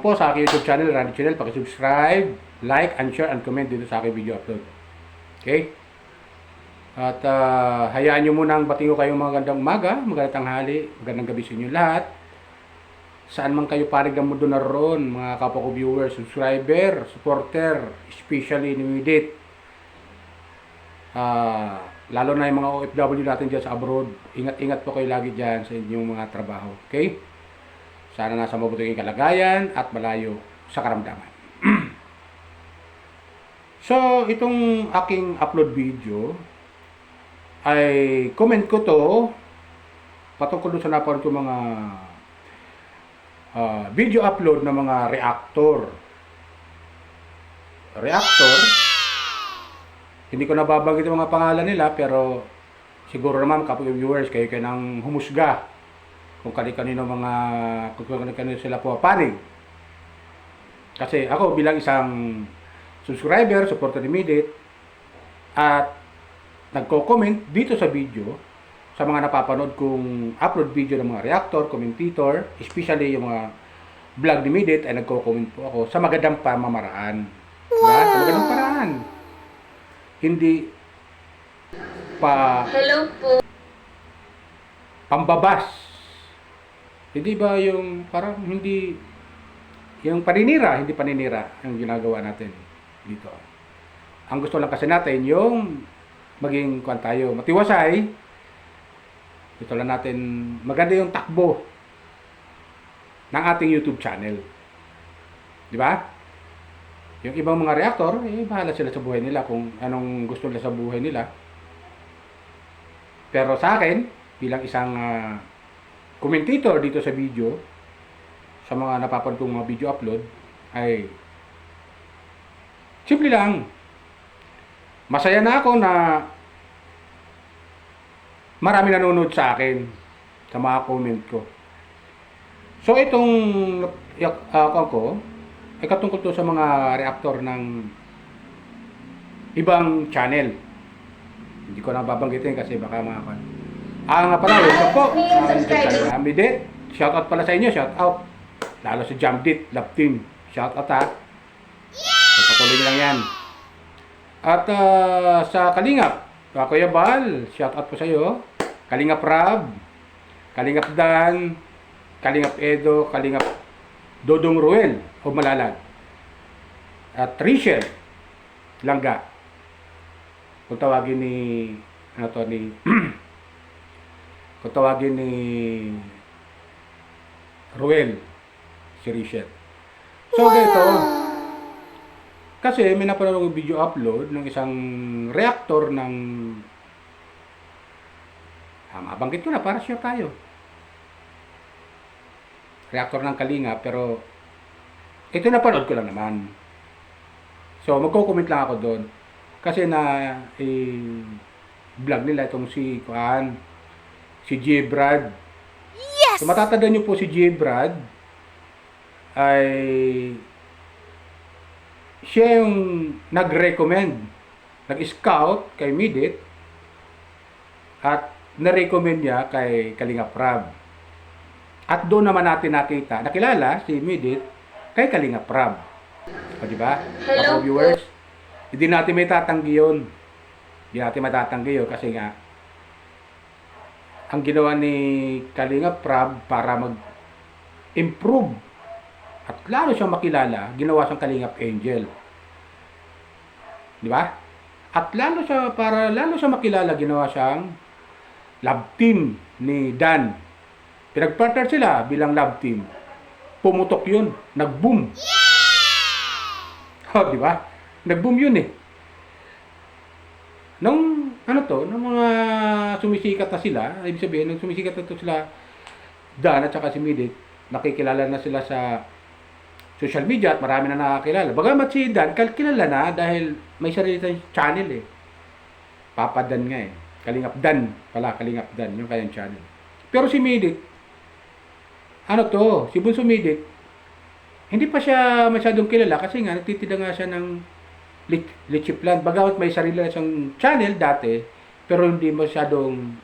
naman po sa aking YouTube channel, Randy Channel. Paki-subscribe, like, and share, and comment dito sa aking video upload. Okay? At hayaan nyo munang batiin ko kayong magandang umaga, magandang tanghali, magandang gabi sa inyo lahat. Saan man kayo panig ng mundo naroon, mga kapwa ko viewers, subscriber, supporter, especially immediate. Lalo na yung mga OFW natin dyan sa abroad. Ingat-ingat po kayo lagi dyan sa inyong mga trabaho. Okay? Sana nasa mabuting kalagayan at malayo sa karamdaman. So, itong aking upload video ay comment ko to patungkol sa napanood ko mga video upload ng mga reactor. Hindi ko nababanggit yung mga pangalan nila, pero siguro naman kapag viewers kayo nang humusga kung kanino sila pumapanig. Kasi ako bilang isang subscriber, supporter immediate, at nagko-comment dito sa video sa mga napapanood kong upload video ng mga reactor, commentator, especially yung mga vlog immediate, ay nagko-comment po ako sa magandang pamamaraan. Diba? Sa magandang paraan. Hindi Hello po. pambabas. Hindi ba yung parang hindi yung paninira ang ginagawa natin dito. Ang gusto lang kasi natin yung maging kuwan tayo, matiwasay. Ito lang natin maganda yung takbo ng ating YouTube channel. Di ba? Yung ibang mga reactor, bahala sila sa buhay nila kung anong gusto nila sa buhay nila. Pero sa akin, bilang isang commentator dito sa video, sa mga napapanood kong mga video upload, ay simple lang. Masaya na ako na marami nanonood sa akin sa mga comment ko. So itong ay katungkol to sa mga reactor ng ibang channel. Hindi ko na babanggitin kasi baka mga kan. Nga pala, welcome po. Amidit. Shout out pala sa inyo, shout out. Lalo sa Jamdit, Love Team. Shout out ha. Pagpatuloy nyo lang yan. At sa Kalingap, Kuya Bal, shout out po sa iyo. Kalingap Rab, Kalingap Dan, Kalingap Edo, Kalingap Dodong Ruel o Malalag. At Rachel Langga. Kung tawagin ni kung tawagin ni Ruel si Rachel. So dito kasi may napanood ng video upload ng isang reactor ng mabanggit ko na para sure tayo. Reactor ng Kalinga, pero ito napanood ko lang naman. So magko-comment lang ako doon. Kasi na vlog nila itong si J. Brad. Yes! So matatandaan niyo po si J. Brad ay siya yung nag-recommend, nag-scout kay Midit at na-recommend niya kay Kalinga Prab. At doon naman natin nakilala si Midit kay Kalinga Prab. O diba? Hello Ako viewers, hindi natin may tatanggi yun. Hindi natin matatanggi yun kasi nga ang ginawa ni Kalinga Prab para mag-improve at lalo siyang makilala, ginawa siyang Kalingap Angel. Di ba? At lalo siya makilala, ginawa siyang love team ni Dan. Pinag-partner sila bilang love team. Pumutok yun. Nag-boom. Oh, di ba? Nag-boom yun eh. Nung mga sumisikat na sila, ibig sabihin, nung sumisikat na sila, Dan at saka si Midit, nakikilala na sila sa social media at marami na nakakilala. Bagamat si Dan, kilala na dahil may sarili tayong channel eh. Papa Dan nga eh. Kalingap Dan yung kayang channel. Pero si Midit, si Bunso Midit, hindi pa siya masyadong kilala kasi nga nagtitinda nga siya ng Lechiplan. Bagamat may sarili na siyang channel dati, pero hindi masyadong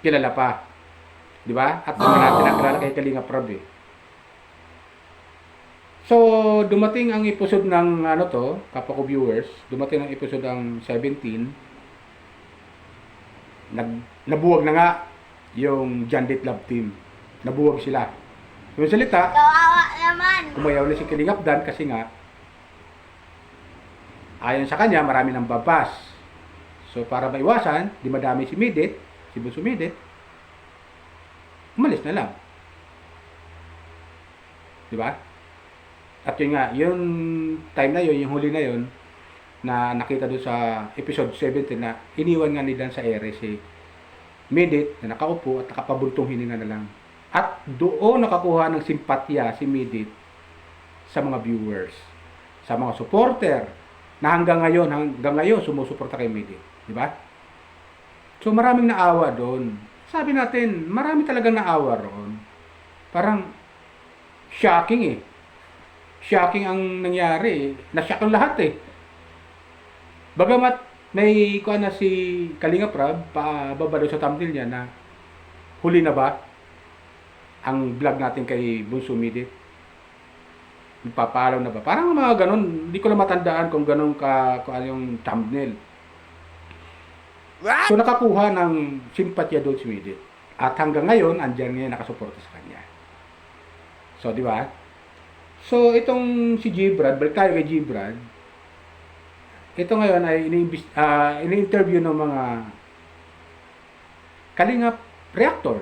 kilala pa. Di ba? At naman natin nakilala kay Kalinga Prab eh. So, dumating ang episode ng ano to, kapwa ko viewers, dumating ang episode ng 17. Nabuwag na nga yung Jandit Love Team. Nabuwag sila. Yung salita, Kawawa naman. umayaw na si Kalingap Dan kasi nga, ayon sa kanya, marami ng babas. So, para maiwasan, di madami si Midit, si Bunso Midit, umalis na lang. Di ba? At yun nga, yung time na yun, yung huli na yun, na nakita doon sa episode 17 na iniwan nga ni Dan sa ere si Midit na nakaupo at nakapabuntong hininga na lang. At doon nakakuha ng simpatya si Midit sa mga viewers, sa mga supporter na hanggang ngayon sumusuporta kay Midit. Di ba? So maraming naawa doon. Sabi natin, marami talagang naawa roon. Parang shocking eh. Shocking ang nangyari. Na-shock ang lahat eh. Bagamat may kuha na si Kalinga Prab, pababa doon sa thumbnail niya na huli na ba ang vlog natin kay Bunso Midit? Magpapaalam na ba? Parang mga ganun. Hindi ko na matandaan kung ganun kung ano yung thumbnail. So nakakuha ng simpatya doon si Midit. At hanggang ngayon, andyan niya nakasuporta sa kanya. So, di ba? So, itong si Gbrad, balik tayo kay Gbrad. Ito ngayon ay ini-interview ng mga Kalingap reactor.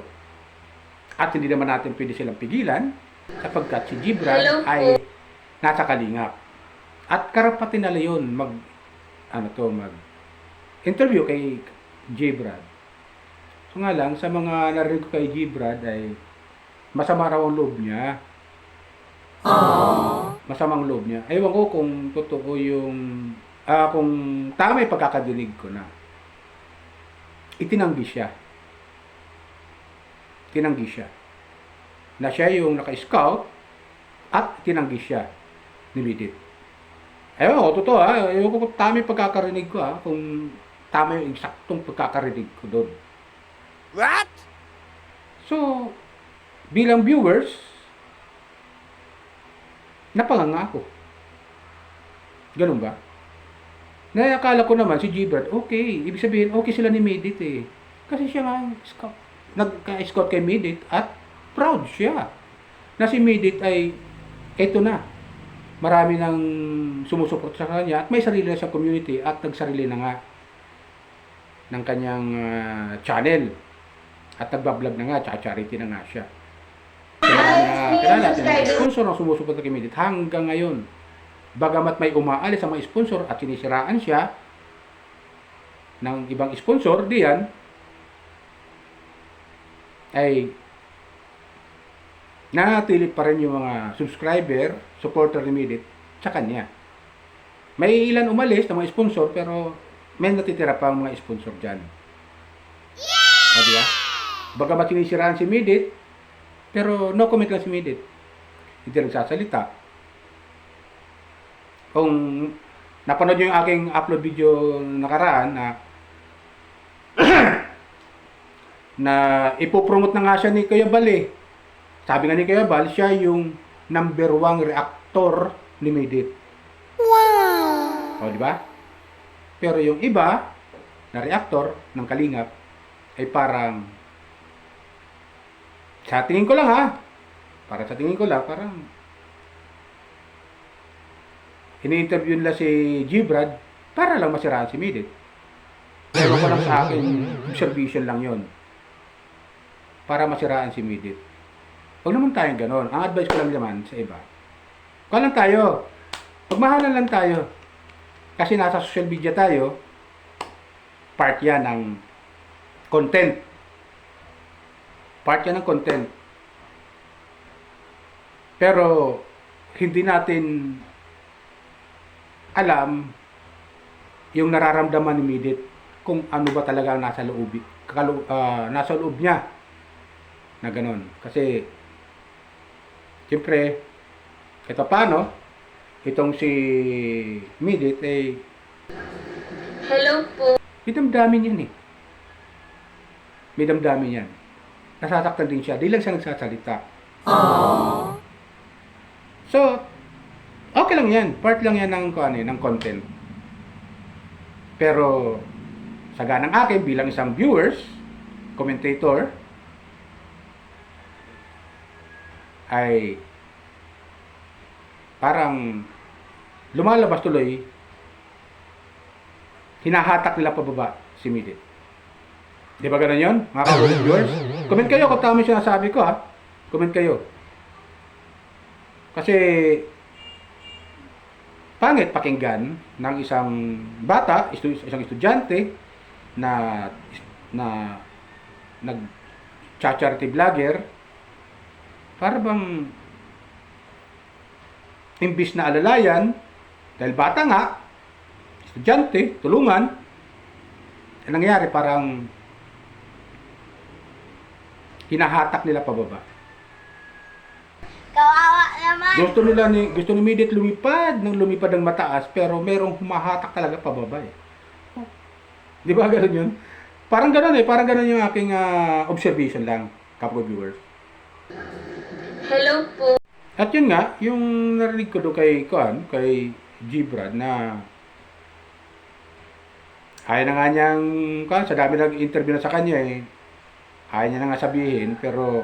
At hindi naman natin pwede silang pigilan sapagkat si Gbrad ay nasa Kalingap. At karapatin nila yun interview kay Gbrad. So nga lang, sa mga narinig ko kay Gbrad ay masama raw ang loob niya. Masamang loob niya. Ewan ko kung totoo yung kung tama yung pagkakadinig ko na itinanggi siya. Tinanggi siya. Na siya yung naka-scout at tinanggi siya ni Midit. Ewan ko, totoo ha. Ewan ko kung tama yung pagkakarinig ko ha. Kung tama yung eksaktong pagkakarinig ko doon. What? So, bilang viewers, napanganga ako. Ganun ba? Akala ko naman si Gbrad, okay. Ibig sabihin, okay sila ni Midit eh. Kasi siya nga nagka-scout kay Midit at proud siya. Na si Midit ay, eto na. Marami nang sumusuport sa kanya at may sarili na siyang community at nagsarili na nga ng kanyang channel. At nagbablog na nga, charity na nga siya. Kilala natin ang sponsor ang sumusuporta kay Midit hanggang ngayon. Bagamat may umaalis sa mga sponsor at sinisiraan siya ng ibang sponsor diyan, ay nanatili pa rin yung mga subscriber, supporter ni Midit sa kanya. May ilan umalis ng mga sponsor pero may natitira pa ang mga sponsor dyan. O diba? Bagamat sinisiraan si Midit, pero no comment lang si Midit. Hindi nagsasalita. Kung napanood nyo yung aking upload video nakaraan na na ipopromote na nga siya ni Kuya Bal eh. Sabi nga ni Kuya Bal, siya yung number 1 reactor ni Midit. Wow! O, di ba? Pero yung iba na reactor ng Kalingap ay parang sa tingin ko lang ha. Para sa tingin ko lang, parang ini-interview nila si Gbrad para lang masiraan si Midit. Pero ko lang sa akin, observation lang yon. Para masiraan si Midit. Huwag naman tayong ganon. Ang advice ko lang naman sa iba, kuha lang tayo. Pagmahalan lang tayo. Kasi nasa social media tayo, part yan ng content. Part yan ng content. Pero, hindi natin alam yung nararamdaman ni Midit kung ano ba talaga ang nasa loob niya na ganon. Kasi siyempre ito paano itong si Midit ay Hello po. may damdamin yan eh. May damdamin yan. Nasasaktan din siya. Di lang siya nagsasalita. So, lang yan. Part lang yan ng, ng content. Pero, sa ganang akin, bilang isang viewers, commentator, ay parang lumalabas tuloy, hinahatak nila pababa si Midit. Di ba ganun yun, mga viewers? Comment kayo kung tama yung sinasabi ko, ha? Comment kayo. Kasi, pangit pakinggan ng isang bata, isang estudyante, na nag-charity vlogger, para bang imbis na alalayan, dahil bata nga, estudyante, tulungan, ang nangyari parang hinahatak nila pababa. Kawawa naman. Gusto ni Midit lumipad ng mataas, pero merong humahatak talaga pababa eh. Di ba gano'n yun? Parang gano'n yung aking observation lang, kapwa viewers. Hello po. At yun nga, yung narinig ko doon kay Gibran na ayaw na nga niyang, sa dami nag-interview na sa kanya eh, ayaw niya na nga sabihin, pero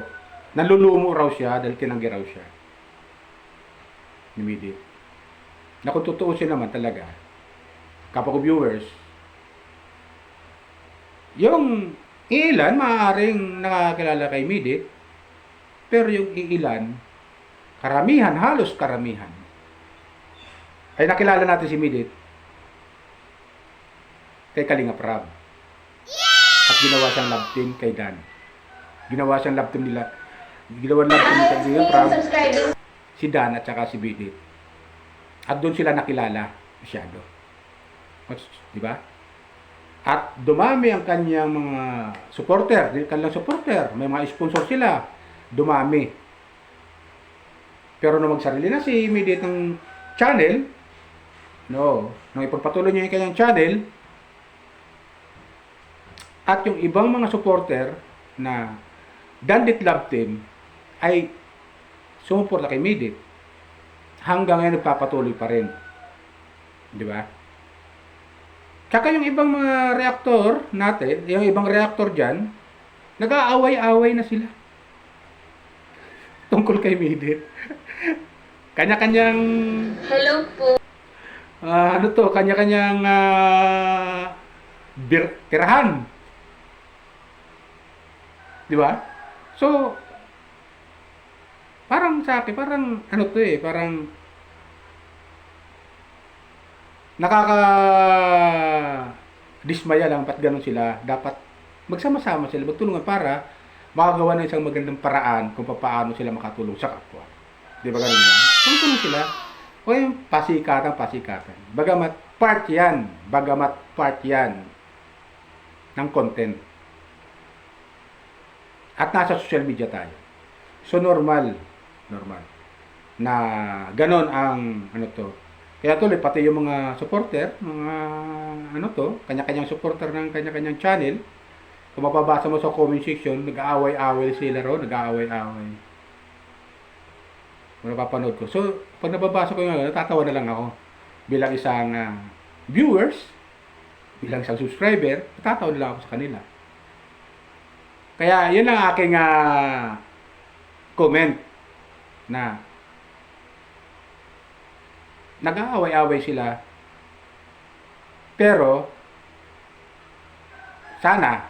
nalulumo raw siya dahil tinanggi raw siya. Ni Midit. Na kung tutuusin naman talaga, kapwa ko viewers, yung ilan maaaring nakakilala kay Midit, pero yung ilan, karamihan, halos karamihan, ay nakilala natin si Midit kay Kalinga Prab. At ginawa siyang love team kay Dan. Ginawa siyang love team nila. Ginawa love team kay Kalinga Prab, si Dan at saka si Midit. At doon sila nakilala masyado. Di ba? At dumami ang kanyang mga supporter, kanilang supporter, may mga sponsor sila, dumami. Pero nung magsarili na si Midit ng channel, nung ipagpatuloy niya yung kanyang channel, at yung ibang mga supporter na Dandit Love Team ay sumuporta kay Midit, hanggang ngayon nagpapatuloy pa rin. Di ba? Tsaka yung ibang mga reactor natin, yung ibang reactor dyan, nag-aaway-away na sila. Tungkol kay Midit. Kanya-kanyang, Hello po. kanya-kanyang tirahan. Di ba? So, parang sa akin, parang parang nakaka-dismaya lang, ba't ganun sila. Dapat magsama-sama sila, magtulungan para makagawa ng isang magandang paraan kung paano sila makatulong sa kapwa. Di ba ganun yan? Tulong sila. O yung pasikatan. Bagamat part yan ng content. At nasa social media tayo. So normal na ganon ang Kaya tuloy pati yung mga supporter, mga kanya-kanyang supporter ng kanya-kanyang channel, kung mapabasa mo sa comment section, nag-aaway-aaway sila raw, nag-aaway-aaway. Kung napapanood ko. So, pag nababasa ko yung natatawa na lang ako. Bilang isang viewers, bilang isang subscriber, natatawa na lang ako sa kanila. Kaya, yun ang aking comment na nag-aaway-away sila. Pero, sana,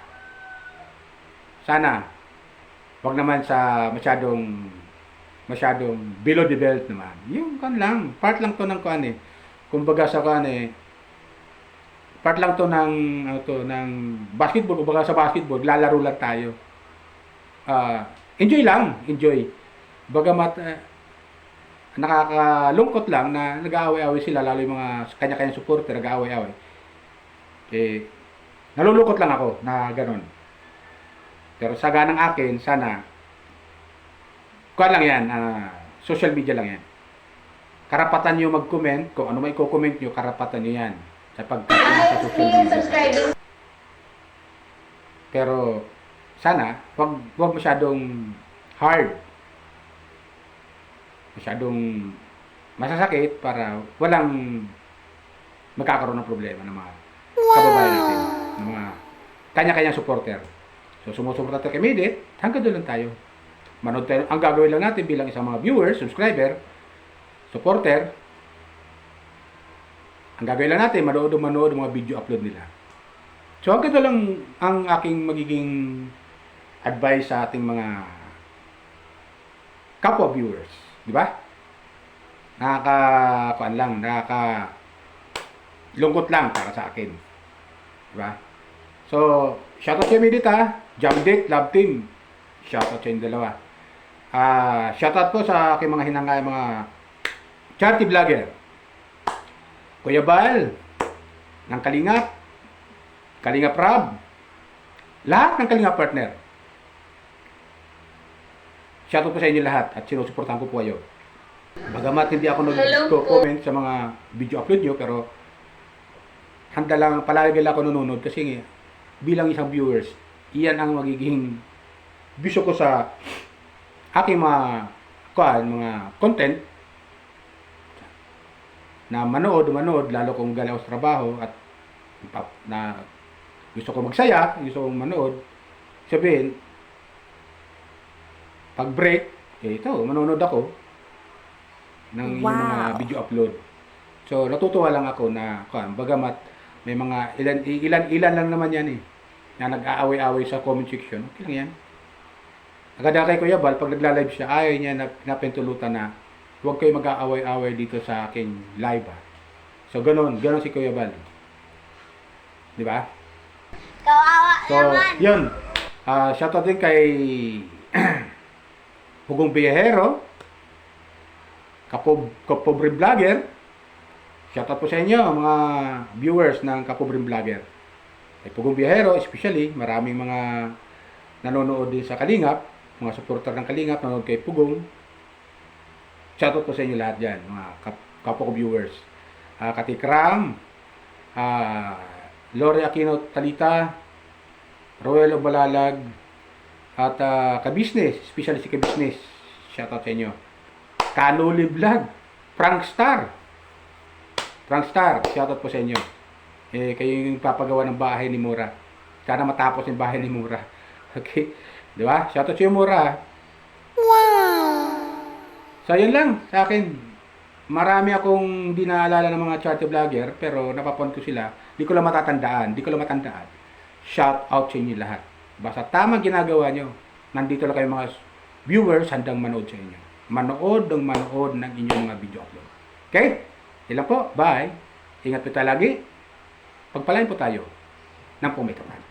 wag naman sa masyadong below the belt naman. Yung lang, part lang to ng kumbaga sa part lang to ng ng basketball, kumbaga sa basketball, lalaro lang tayo. Enjoy. Bagamat nakakalungkot lang na nag-aaway-away sila, lalo yung mga kanya-kanyang supporter nag-aaway-away. Nalulungkot lang ako na gano'n. Pero sa ganang akin, sana lang yan, social media lang yan. Karapatan nyo mag-comment, kung ano may i-comment nyo, karapatan nyo yan. Sapagkat sa social media. Pero sana, wag masyadong hard. Masyadong masasakit para walang magkakaroon ng problema ng mga kababayan natin, ng mga kanya-kanyang supporter. So, sumusuporta tayo kay Midit, hanggang doon lang tayo. Manood tayo. Ang gagawin lang natin bilang isang mga viewers, subscriber, supporter, ang gagawin lang natin, manood ng mga video upload nila. So, hanggang doon lang ang aking magiging advice sa ating mga kapwa viewers. Di ba? Lungkot lang para sa akin. Di ba? So, shoutout sa Midit ha. Jamdit, Love Team. Shoutout sa yung dalawa. Shoutout po sa aking mga hinangay, mga charity vlogger. Kuya Bal, ng Kalingap, Kalingap Rab, lahat ng Kalingap partner. Shoutout po sa inyo lahat at sinusuportahan ko po kayo. Bagamat hindi ako nag-comment sa mga video upload nyo, pero handa lang, palagi lang ako nanonood kasi bilang isang viewers, iyan ang magiging bisyo ko sa aking mga content na manood, lalo kung galing ako sa trabaho at na gusto ko magsaya, gusto kong manood, sabihin, pag break, ito, manonood ako ng yung mga video upload. So, natutuwa lang ako na, bagamat may mga ilan lang naman yan na nag-aaway-aaway sa comment section. Okay lang yan. Agad kay Kuya Bal, pag nagla-live siya, ayaw niya na pinapintulutan na huwag kayo mag-aaway-aaway dito sa aking live. So, ganun si Kuya Bal. Di ba? Kawawa So, naman. yun. Shoutout din kay Hugong Biyahero, Kapobre Vlogger. Shoutout po sa inyo, mga viewers ng Kapobre Vlogger. Kay Hugong Biyahero, especially, maraming mga nanonood din sa Kalingap, mga supporter ng Kalingap, nanonood kay Pugong. Shoutout po sa inyo lahat dyan, mga kapwa ko viewers. Katikram, Lore Aquino Talita, Roel Obalalag, at Kabisnes, especially si Kabisnes. Shoutout sa inyo. Kanuli Vlog, Frankstar, shoutout po sa inyo. Kayo yung papagawa ng bahay ni Mura. Sana matapos yung bahay ni Mura. Okay? Di ba? Shoutout sa iyo, Mura. Wow! So, yun lang sa akin. Marami akong di naalala ng mga charity vlogger, pero napapon ko sila. Di ko lang matandaan. Shout out sa inyo lahat. Basta tamang ginagawa nyo. Nandito lang kayo mga viewers, handang manood sa inyo. Manood ng inyong mga video upload. Okay? Ilan po. Bye. Ingat po tayo lagi. Pagpalain po tayo ng pumitapan.